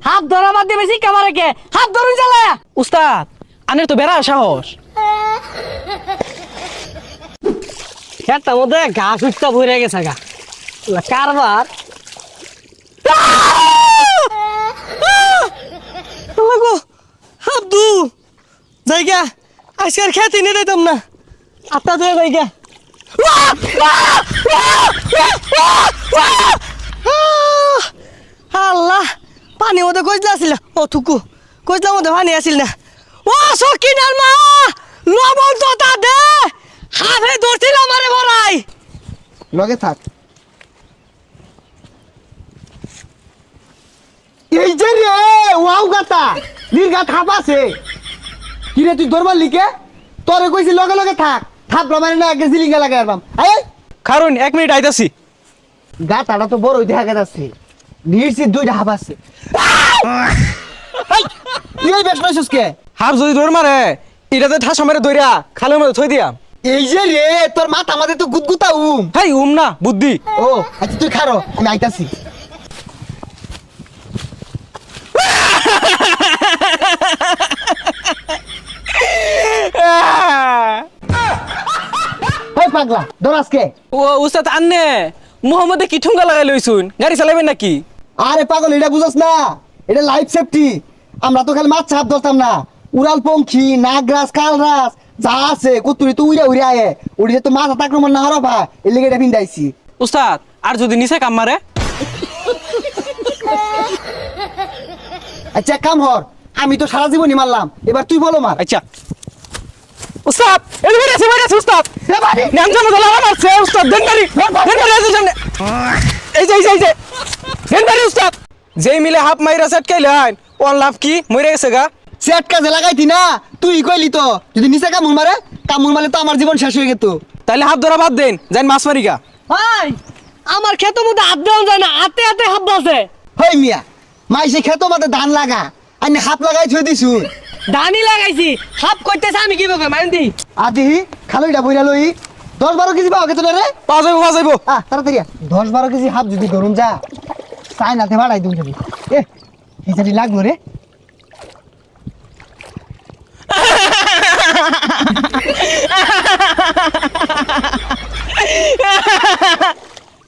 হাত ধরা বাদ দিয়ে বেশি কামারে কে হাত ধরুন চালায়া উস্তাদ আনের তো বেড়া সাহস। খেতার মধ্যে ঘাস উঠতে ভরে গেছে গা কারবার হাবদু জায়গা আজকের খেতে নিয়ে দিতাম না আত্মা ধরে জায়গা আল্লাহ পানি মধ্যে কইলা আসিল ও থুকু কইলার মধ্যে পানি আসিল না ও সকিনার মা লবণ তো তা দে হাফে ধরছিল আমারে বড়াই লগে থাক। এই যে রে ওয়াও গাতা নির্গা থাপ আছে কি রে তুই দরবার লিখে তোরে কইছি লগে লগে থাক থাপ মানে না আগে জিলিঙ্গা লাগাই আরবাম এই কারণ 1 মিনিট আইতাছি। গাতাটা তো বড় দেখা যাচ্ছে নির্সি দুইটা হাফ আছে এই তুই এই বেশ নইছিস কে হাফ যদি দৌড় মারে এটাতে ঠাসা মেরে দইরা খালের মধ্যে থই দিয়া। এই যে রে তোর মাথা আমাদের তো গুদগুতা হেই না বুদ্ধি। ও আচ্ছা তুই খারো আমি আইতাছি। এই পাগলা দরাজকে ও উস্তাদ আন্নে মোহাম্মদে কি ঠুঙ্গা লাগাই লইছুন গাড়ি চালাবেন নাকি? আরে পাগল এটা বুঝছ না এটা লাইফ সেফটি আমরা তো খালি মাছ ছাপ ধরতাম না উড়াল পঙ্খী নাগরাজ কালরাজ যা আছে কুতুরি তো উড়ে উড়ে আয়ে উড়ে তো মাছ আক্রমণ না হরবা এর লেগে এটা পিন্দাইছি। উস্তাদ আর যদি নিচে কাম মারে? আচ্ছা কাম হর আমি তো সারা জীবনই মারলাম এবার তুই বলো মার। আচ্ছা উস্তাদ এই বেড়েছে উস্তাদ নাম জানো তো লাগা মারছে উস্তাদ দেনবাড়ি আছে সামনে এই যে দেনবাড়ি উস্তাদ যেই মিলে হাফ মাইরা সেট কাইলান ওর লাভ কি মরে গেছে গা। সেট কাজে লাগাইতি না তুই কইলি তো যদি নিচে কামড় মারলে তো আমার জীবন শেষ হয়ে যেত। তাহলে হাফ ধরা বাদ দেন যাই মাছ মারি গা। ভাই আমার ক্ষেতের মধ্যে হাত দেওয়া যায় না হাতে হাতে হাত আছে হই মিয়া মাইসে খেতো মাতে ধান লাগা আইনে হাত লাগাই থই দিছু ধানি লাগাইছি হাত কইতেছে আমি কি বলবো মাইন্দি আদি খালইটা বইরা লই 10-12 কেজি পাও কেতো রে পাওয়া যাইবো তাড়াতাড়ি 10-12 কেজি হাফ যদি ধরুন যা চাইনাতে ভাড়াই দুন যদি এ হিসারি লাগলো রে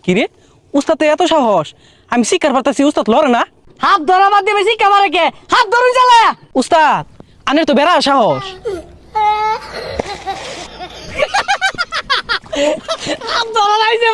কিরে উস্তাদ এত সাহস আমি শিকার পারতাছি উস্তাদ লড়ে না। হাত ধরা বাদ দিয়ে বেশি কামারে কে হাত ধরুন চালায়া উস্তাদ আনের তো বেড়া সাহস। হাত ধরা লাইছে